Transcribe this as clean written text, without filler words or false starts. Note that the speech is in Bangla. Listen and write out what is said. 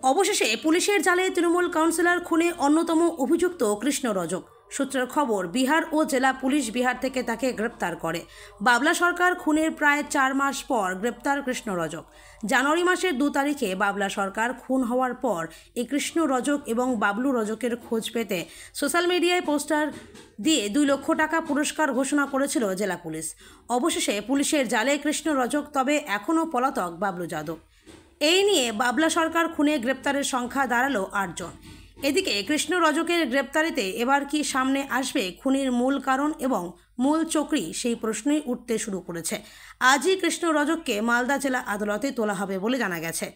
অবশেষে পুলিশের জালে তৃণমূল কাউন্সিলর খুনে অন্যতম অভিযুক্ত কৃষ্ণ রজক। সূত্রের খবর, বিহার ও জেলা পুলিশ বিহার থেকে তাকে গ্রেপ্তার করে। বাবলা সরকার খুনের প্রায় 4 মাস পর গ্রেপ্তার কৃষ্ণ রজক। জানুয়ারি মাসের 2 তারিখে বাবলা সরকার খুন হওয়ার পর এই কৃষ্ণ রজক এবং বাবলু রজকের খোঁজ পেতে সোশ্যাল মিডিয়ায় পোস্টার দিয়ে 2 লক্ষ টাকা পুরস্কার ঘোষণা করেছিল জেলা পুলিশ। অবশেষে পুলিশের জালে কৃষ্ণ রজক, তবে এখনও পলাতক বাবলু যাদব। এই নিয়ে বাবলা সরকার খুনে গ্রেপ্তারের সংখ্যা দাঁড়ালো 8 জন। এদিকে কৃষ্ণ রজকের গ্রেপ্তারিতে এবার কি সামনে আসবে খুনের মূল কারণ এবং মূল চক্রী, সেই প্রশ্নই উঠতে শুরু করেছে। আজই কৃষ্ণ রজককে মালদা জেলা আদালতে তোলা হবে বলে জানা গেছে।